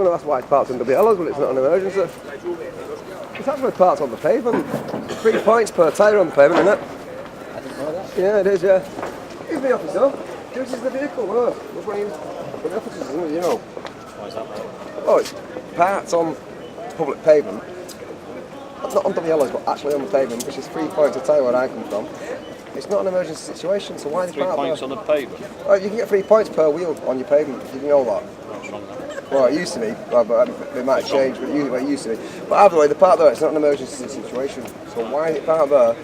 going to ask why it's parked on WLs when it's not an emergency. It's actually parked on the pavement. 3 points per tyre on the pavement, isn't it? I didn't know that. Yeah, it is, yeah. Who's the officer? This is the vehicle, look. Which one are the officers, isn't it, you know? Why is that, mate? Oh, it's parked on public pavement. Not on WLs, but actually on the pavement, which is 3 points a tyre where I come from. It's not an emergency situation, so why are they 3 points on the pavement? Oh, you can get 3 points per wheel on your pavement. Did you know that? What's wrong with that? Well, it used to be, but it might have changed, but it used to be. But either way, the park there, it's not an emergency situation. So why is it parked there?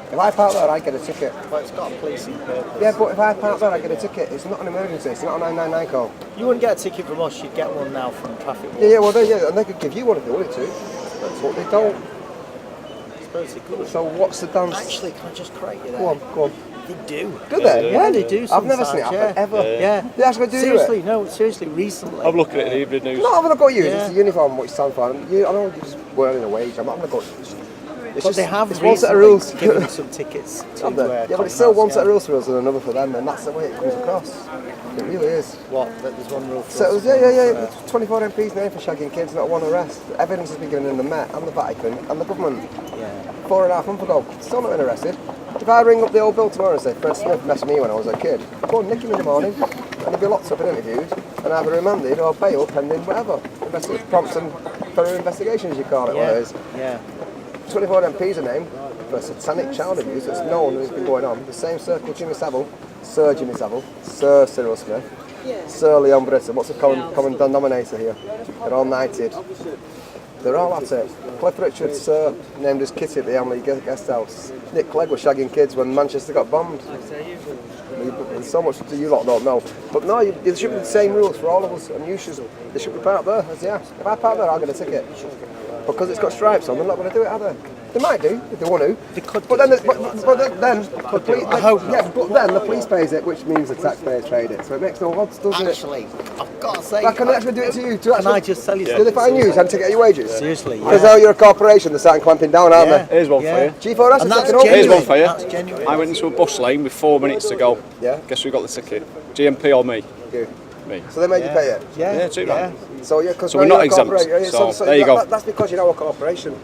If I park there, I get a ticket. Well, it's got a policing purpose. Yeah, but if I park there, I get a ticket. It's not an emergency. It's not a 999 call. You wouldn't get a ticket from us. You'd get one now from traffic. Yeah, well, and they could give you one if they wanted to. But they don't. I suppose they could. So what's the dance? Actually, can I just correct you there? Go on. They do. Do they? Yeah, they do. I've never seen it sometimes, happen, ever. Yeah. They actually do Seriously, it? no, seriously, recently. I'm looking at the evening news. No, I'm going to go use it. Yeah. It's the uniform, what you stand for. I know you're just earning a wage. I'm not going to go. But they have it's one set of rules. given some tickets to Yeah, but it's still one set of rules for us and another for them, and that's the way it comes across. It really is. What? That there's one rule for So us. Yeah. 24 MPs named for shagging kids, not one arrest. Evidence has been given in the Met and the Vatican and the government. Yeah. 4.5 months ago, still not been arrested. If I ring up the old bill tomorrow and say Fred Smith messed me when I was a kid, go and nick him in the morning, and he'll be locked up and interviewed, and either remanded or bail pending whatever. Prompts and thorough investigations, you call it, what it is. Yeah. 24 MPs are named for satanic child abuse that's known and has been going on. The same circle Jimmy Savile, Sir Jimmy Savile, Sir Cyril Smith, Sir Leon Britton. What's the common denominator here? They're all knighted. They're all at it. Cliff Richard, Sir, named as Kitty at the Hamley Guest House. Nick Clegg was shagging kids when Manchester got bombed. There's so much you lot don't know. But no, there should be the same rules for all of us, and they should be parked there, as they are. If I park there, I'll get a ticket. Because it's got stripes on, they're not going to do it, are they? They might do, if they want to. They could but do. then the police pays it, which means the taxpayers paid it. So it makes no odds, doesn't Actually, I've got to say. it? Can they actually do it to you? Can I just tell you Do something? they fine you and to get your wages? Seriously, Because yeah. now you're a corporation, they're starting clamping down, aren't they? Here's one for you. G4S And is that's taking over. Here's one for you. That's genuine. I went into a bus lane with 4 minutes to go. Yeah. Guess who got the ticket? GMP or me? You. Me. So they made you pay it? Yeah, Yeah, too bad. So, because So we're not exempt, so there you go. That's because you're now a corporation.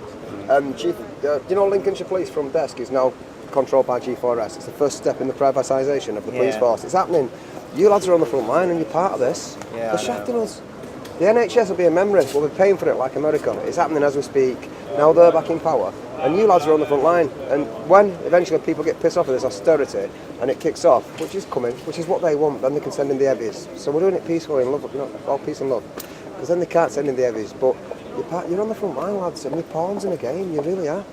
Do you know Lincolnshire Police from desk is now controlled by G4S. It's the first step in the privatisation of the police force. It's happening. You lads are on the front line and you're part of this. Yeah, They're shafting us. The NHS will be a memory. We'll be paying for it like America. It's happening as we speak. Now they're back in power. And you lads are on the front line. And when eventually people get pissed off with this austerity and it kicks off, which is coming, which is what they want, then they can send in the heavies. So we're doing it peacefully and love, all peace and love. Because then they can't send in the heavies. But you're on the front line, lads, and you're pawns in a game. You really are.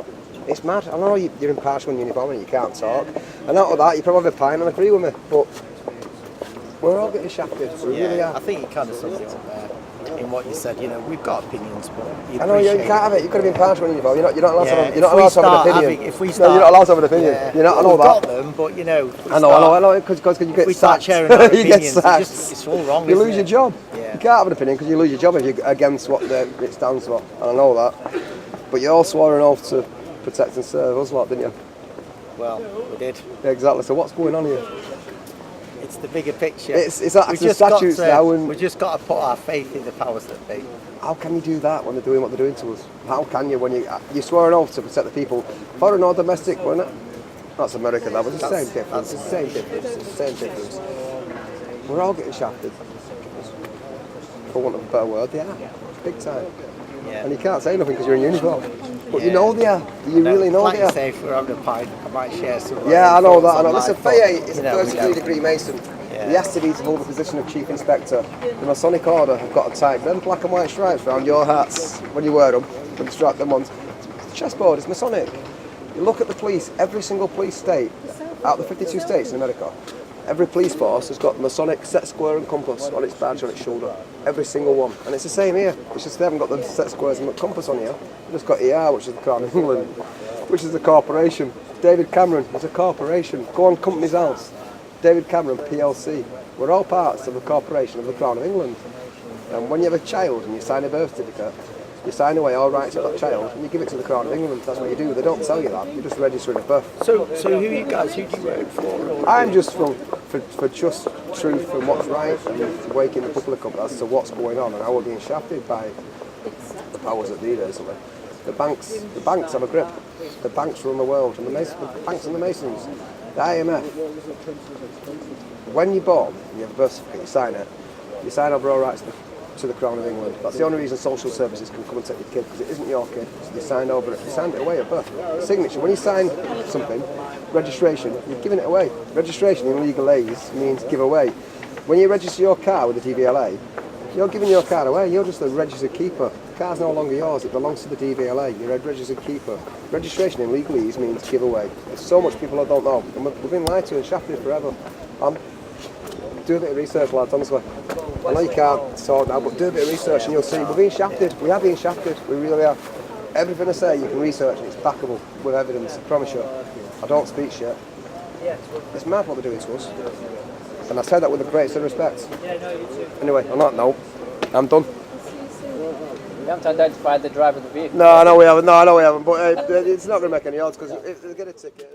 It's mad. I know you're in partial uniform and you can't talk. And out of that, you probably have a pint and agree with me. But we're all getting shafted. We really are. I think you kind of summed it up there in what you said. You know, we've got opinions, but I know you can't have it. You could have been partial in uniform. You're not allowed to have. You're not if we allowed to have start an opinion. having- if we No, start- you're not allowed to have an opinion. Yeah. You're not. I know We've that. got them, but you know, if we I know, because you get we start sacked. sharing our you get opinions, sacked. it's all wrong, You isn't lose it? your job. Yeah. You can't have an opinion because you lose your job if you're against what it stands for. And I know that. But you all swore an oath to protect and serve us lot, didn't you? Well, we did. Yeah, exactly. So what's going on here? It's the bigger picture. It's acts We've and just got statutes to- now and- we just got to put our faith in the powers that be. How can you do that when they're doing what they're doing to us? How can you when you swore an oath to protect the people, foreign or domestic, wasn't it? That's America, that was the same difference. It's the same difference. It's the same difference. We're all getting shafted. For want of a better word, they are. Big time. Yeah. And you can't say nothing because you're in uniform. But you Yeah. know they are. You really know like they you are. say, if we're having a pint, I might share some. Yeah, I know that. I know. Thoughts on Listen, life, Faye but, is a you know, we 33-degree Mason. Yeah. He has to be to hold the position of Chief Inspector. The Masonic Order have got to type them black and white stripes around your hats when you wear them, and the strap them on. The chessboard is Masonic. You look at the police, every single police state, out of the 52 states in America, every police force has got Masonic set square and compass on its badge, on its shoulder. Every single one. And it's the same here. It's just they haven't got the set squares and the compass on here. They've just got ER, which is the Crown of England, which is the corporation. David Cameron is a corporation. Go on Company's House. David Cameron, PLC. We're all parts of the corporation of the Crown of England. And when you have a child and you sign a birth certificate, you sign away all rights of that child and you give it to the Crown of England. That's what you do. They don't tell you that. You just register a birth. So who are you guys? Who do you work for? I'm just for truth and what's right and waking the public up as to what's going on and how we're being shafted by the powers that be, basically. The banks have a grip. The banks run the world, and the banks and the Masons, the IMF. When you're born, you have a birth certificate, you sign it. You sign over all rights to the Crown of England. That's the only reason social services can come and take your kid, because it isn't your kid. So they signed over it. You signed it away at birth. Signature. When you sign something, registration, you're giving it away. Registration in legalese means give away. When you register your car with the DVLA, you're giving your car away. You're just a registered keeper. The car's no longer yours. It belongs to the DVLA. You're a registered keeper. Registration in legalese means give away. There's so much people that don't know. And we've been lied to and shafted forever. Do a bit of research, lads, honestly. I know you can't sort now, but do a bit of research and you'll see. We're being shafted. We are being shafted. We really are. Everything I say, you can research and it's backable with evidence. I promise you. I don't speak shit. It's mad what they're doing to us. And I say that with the greatest of respect. Anyway, on that note, I'm done. You haven't identified the driver of the vehicle. No, I know we haven't. But it's not going to make any odds because if they get a ticket.